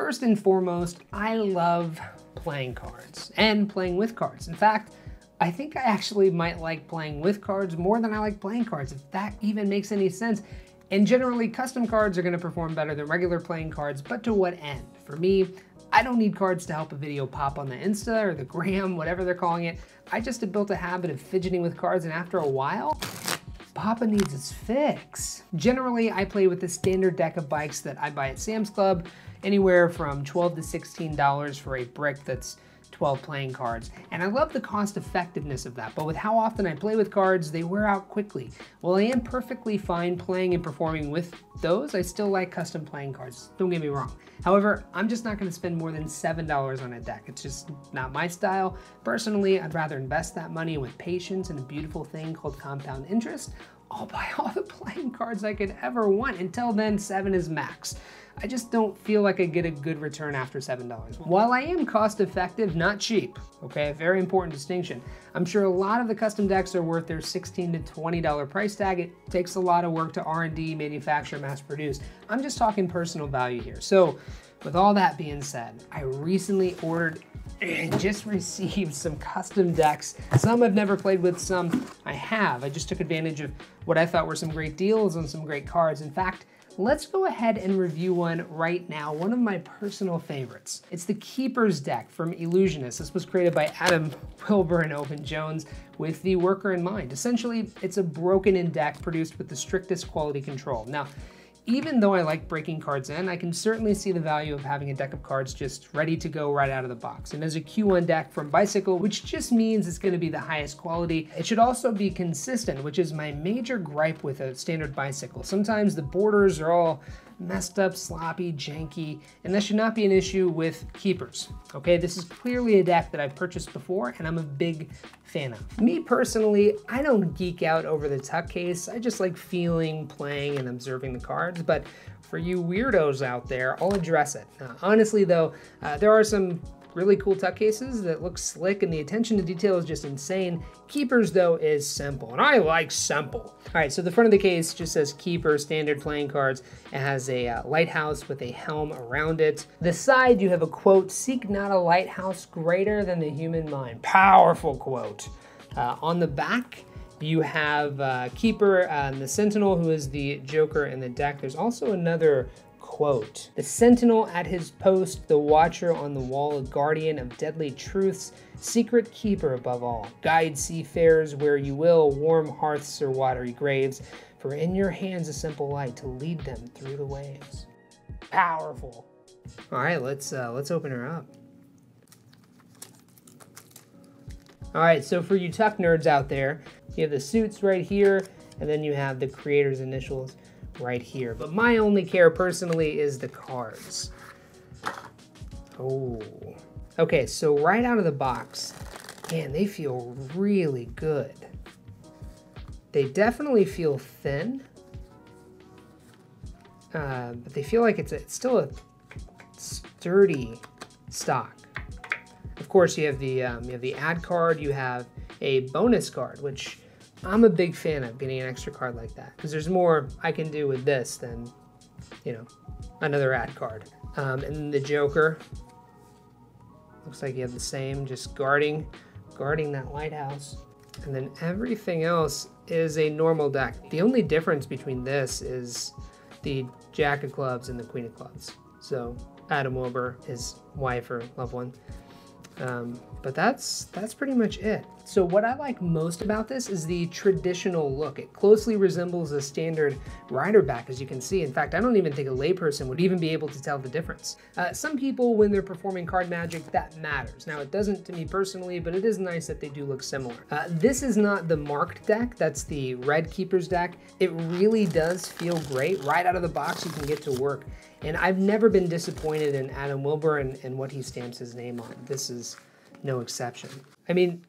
First and foremost, I love playing cards and playing with cards. In fact, I think I actually might like playing with cards more than I like playing cards, if that even makes any sense. And generally, custom cards are gonna perform better than regular playing cards, but to what end? For me, I don't need cards to help a video pop on the Insta or the gram, whatever they're calling it. I just have built a habit of fidgeting with cards, and after a while, Papa needs its fix. Generally, I play with the standard deck of bikes that I buy at Sam's Club, anywhere from $12 to $16 for a brick that's 12 playing cards. And I love the cost effectiveness of that, but with how often I play with cards, they wear out quickly. While I am perfectly fine playing and performing with those, I still like custom playing cards, don't get me wrong. However, I'm just not gonna spend more than $7 on a deck. It's just not my style. Personally, I'd rather invest that money with patience and a beautiful thing called compound interest. I'll buy all the playing cards I could ever want. Until then, 7 is max. I just don't feel like I get a good return after $7. While I am cost effective, not cheap, okay, very important distinction. I'm sure a lot of the custom decks are worth their $16 to $20 price tag. It takes a lot of work to R&D, manufacture, mass produce. I'm just talking personal value here. So with all that being said, I recently ordered and just received some custom decks. Some I've never played with, some I have. I just took advantage of what I thought were some great deals on some great cards. In fact, let's go ahead and review one right now, one of my personal favorites. It's the Keepers deck from Illusionist. This was created by Adam Wilber and Oban Jones with the worker in mind. Essentially, it's a broken-in deck produced with the strictest quality control. Now, even though I like breaking cards in, I can certainly see the value of having a deck of cards just ready to go right out of the box. And as a Q1 deck from Bicycle, which just means it's gonna be the highest quality, it should also be consistent, which is my major gripe with a standard Bicycle. Sometimes the borders are all messed up, sloppy, janky, and that should not be an issue with Keepers. Okay, this is clearly a deck that I've purchased before and I'm a big fan of. Me personally, I don't geek out over the tuck case. I just like feeling, playing, and observing the cards, but for you weirdos out there, I'll address it. Honestly though, there are some really cool tuck cases that look slick and the attention to detail is just insane. Keepers though is simple, and I like simple. All right, so the front of the case just says Keeper, standard playing cards. It has a lighthouse with a helm around it. The side, you have a quote, "Seek not a lighthouse greater than the human mind." Powerful quote. On the back, you have Keeper and the Sentinel, who is the Joker in the deck. There's also another quote, "The sentinel at his post, the watcher on the wall, a guardian of deadly truths, secret keeper above all. Guide seafarers where you will, warm hearths or watery graves, for in your hands a simple light to lead them through the waves." Powerful. All right, let's open her up. All right, so for you tuck nerds out there, you have the suits right here, and then you have the creator's initials right here. But my only care personally is the cards. Oh, okay, so right out of the box, man, they feel really good. They definitely feel thin, but they feel like it's still a sturdy stock. Of course, you have the ad card, you have a bonus card, which I'm a big fan of getting an extra card like that, because there's more I can do with this than, you know, another ad card. And then the Joker, looks like you have the same, just guarding that lighthouse. And then everything else is a normal deck. The only difference between this is the Jack of Clubs and the Queen of Clubs. So Adam Wilber, his wife or loved one. But that's pretty much it. So what I like most about this is the traditional look. It closely resembles a standard rider back, as you can see. In fact, I don't even think a layperson would even be able to tell the difference. Some people, when they're performing card magic, that matters. Now, it doesn't to me personally, but it is nice that they do look similar. This is not the marked deck. That's the red Keepers deck. It really does feel great. Right out of the box, you can get to work. And I've never been disappointed in Adam Wilber and what he stamps his name on. This is no exception. I mean,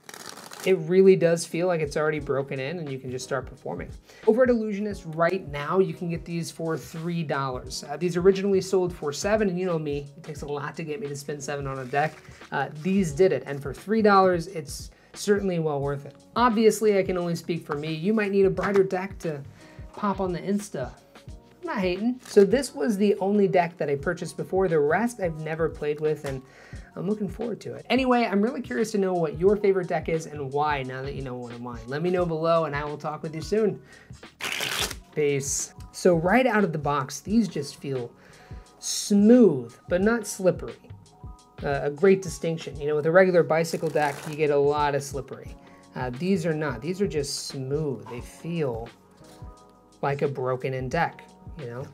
it really does feel like it's already broken in and you can just start performing. Over at Illusionist right now, you can get these for $3. These originally sold for $7, and you know me, it takes a lot to get me to spend $7 on a deck. These did it, and for $3, it's certainly well worth it. Obviously, I can only speak for me. You might need a brighter deck to pop on the Insta. I'm not hating. So this was the only deck that I purchased before. The rest I've never played with, and I'm looking forward to it. Anyway, I'm really curious to know what your favorite deck is and why, now that you know one of mine. Let me know below, and I will talk with you soon. Peace. So right out of the box, these just feel smooth, but not slippery. A great distinction. You know, with a regular bicycle deck, you get a lot of slippery. These are not. These are just smooth. They feel like a broken in deck, you know?